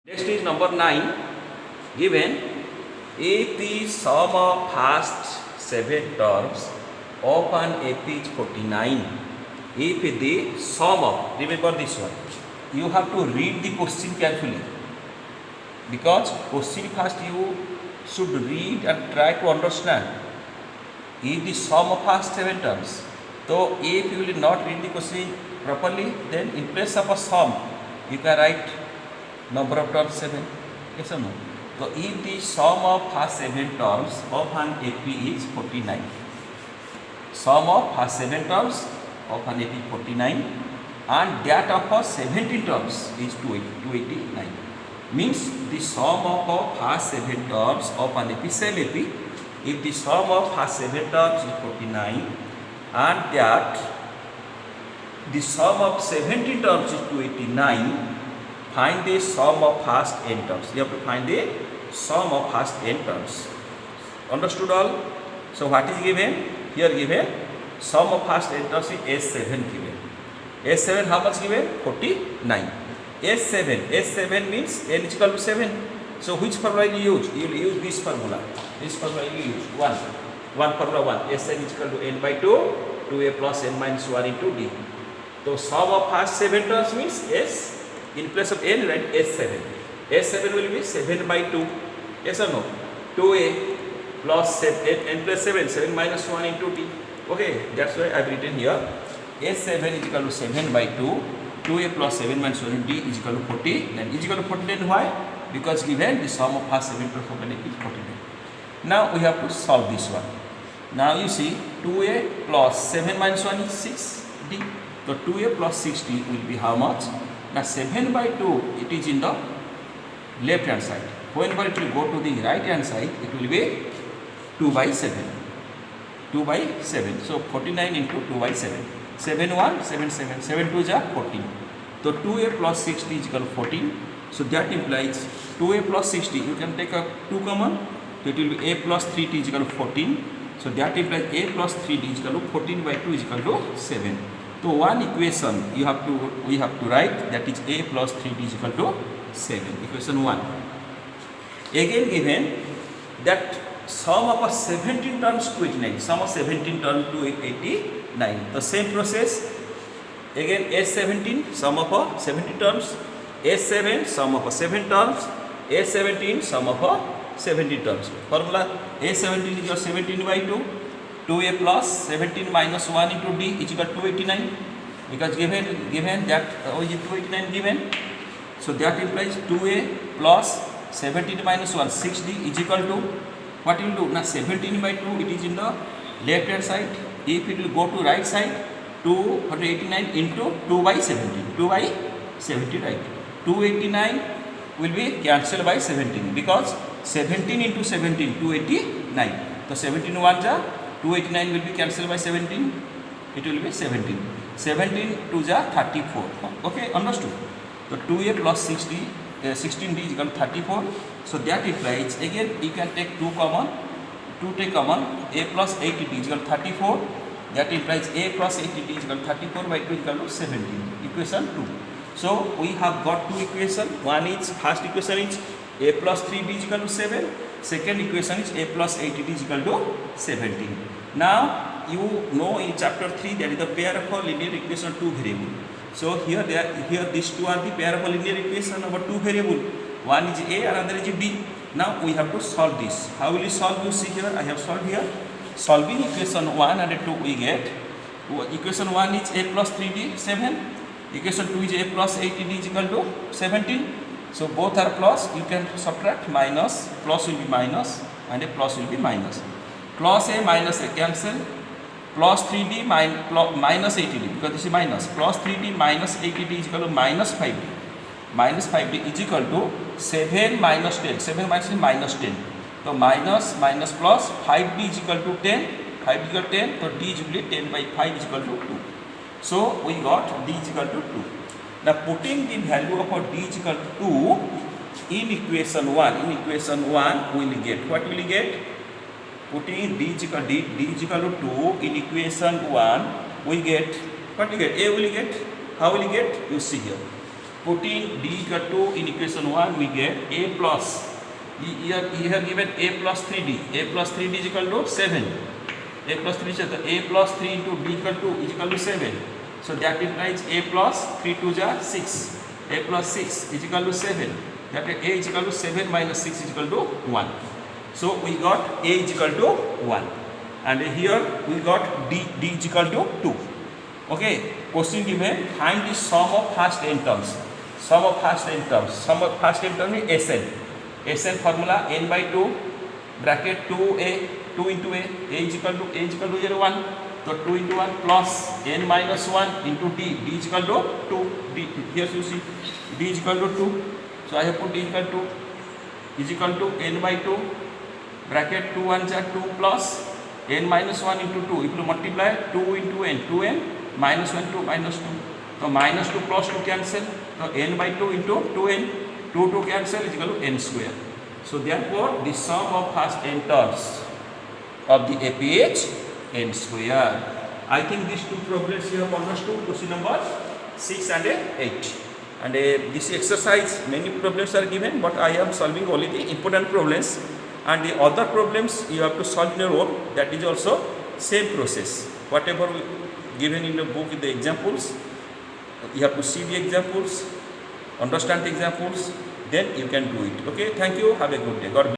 Next is number 9. Given if the sum of first 7 terms of an AP is 49, if the sum of, remember this one, you have to read the question carefully, because question first you should read and try to understand. If the sum of first 7 terms, so if you will not read the question properly, then in place of a sum you can write number of terms 7. Yes or no? So if the sum of first 7 terms of an AP is 49, sum of first 7 terms of an AP is 49 and that of a 17 terms is 289, means the sum of first 7 terms of an AP, same AP, if the sum of first 7 terms is 49 and that the sum of 17 terms is 289, find the sum of first n terms. You have to find the sum of first n terms. Understood all? So what is given? Here given sum of first n terms is S7 given. S7 how much given? 49. S7 means n is equal to 7. So which formula you use? You will use this formula. This formula you use 1. Formula 1. Sn is equal to n by 2, 2a plus n minus 1 into d. So sum of first 7 terms means S. In place of n, write S7. S7 will be 7 by 2. Yes or no? 2a plus n plus 7. 7 minus 1 into t. Okay, that's why I have written here. S7 is equal to 7 by 2. 2a plus 7 minus 1 into t is equal to 40. Then is equal to 49. Why? Because given the sum of first 7 terms of n is 49. Now we have to solve this one. Now you see 2a plus 7 minus 1 is 6d. So 2a plus 6d will be how much? Now 7 by 2 it is in the left hand side. Whenever it will go to the right hand side, it will be 2 by 7. 2 by 7. So 49 into 2 by 7. 7 1, 7 7. 7 2 is 14. So 2a plus 60 is equal to 14. So that implies 2a plus 60. You can take a 2 common. So it will be a plus 3t is equal to 14. So that implies a plus 3t is equal to 14 by 2 is equal to 7. So one equation we have to write, that is a plus 3t is equal to 7. Equation 1. Again given that sum of a 17 terms 289. Sum of 17 terms 289. The same process. Again S17 sum of a 17 terms. S7 sum of a 7 terms. S17 sum of a 17 terms. Formula A17 is your 17 by 2. 2a plus 17 minus 1 into d is equal to 289, because given that is 289 given. So that implies 2a plus 17 minus 1 6d is equal to, what you will do now, 17 by 2 it is in the left hand side. If it will go to right side, 289 into 2 by 17. 2 by 17, right? 289 will be cancelled by 17, because 17 into 17 289. So 17 ones are 289 will be cancelled by 17. It will be 17. 17 2 is 34. Okay, understood? So 2a plus 16d is equal to 34. So that implies, again you can take 2 common. 2 take common. A plus 80d is equal to 34. That implies a plus 80d is equal to 34 by 2 is equal to 17. Equation 2. So we have got 2 equations. One is, first equation is a plus 3d is equal to 7. Second equation is a plus 80d is equal to 17. Now you know in chapter 3 there is the pair of a linear equation of 2 variable. So here these two are the pair of a linear equation of a 2 variable. One is a, another is d. Now we have to solve this. How will you solve? You see here I have solved here. Solving equation 1 and 2 we get. Equation 1 is a plus 3d 7. Equation 2 is a plus 80d is equal to 17. So both are plus, you can subtract, minus, plus will be minus and a plus will be minus. Plus a minus a cancel, plus 3d minus 80d, because this is minus, plus 3d minus 80d is equal to minus 5d. Minus 5d is equal to 7 minus 10, 7 minus 10 minus 10. So minus plus 5d is equal to 10, 5 is equal to 10, so d is equal to 10 by 5 is equal to 2. So we got d is equal to 2. Now putting the value of d is equal to 2 in equation 1, we will get, what will we get? Putting d is equal to 2 in equation 1, we get, what we get? A will get, how will you get? You see here. putting d equal to in equation 1 we get a plus, here given a plus 3d, a plus 3d is equal to 7, a plus 3 is a plus 3 into d equal to is equal to 7. So that implies a plus 3 2 is 6, a plus 6 is equal to 7, that a is equal to 7 minus 6 is equal to 1. So we got a is equal to 1, and here we got d is equal to 2. Okay, question given, find the sum of first n terms. Sum of first n terms. Sum of first n terms is Sn. Sn formula n by 2 bracket 2a, 2 into a is equal to 0 1. So 2 into 1 plus n minus 1 into d is equal to 2. D, here you see d is equal to 2. So I have put d is equal to is equal to n by 2 bracket 2 1 are 2 plus n minus 1 into 2. If you multiply 2 into n, 2n minus 1 to minus 2. So minus 2 plus 2 cancel. So n by 2 into 2n, 2 cancel is equal to n square. So therefore the sum of first n terms of the APH n square. I think these two problems you have understood, question number 6 and 8. And this exercise, many problems are given, but I am solving only the important problems, and the other problems you have to solve in your own. That is also same process. Whatever given in the book with the examples, you have to see the examples, understand the examples, then you can do it. Okay, thank you. Have a good day. God bless.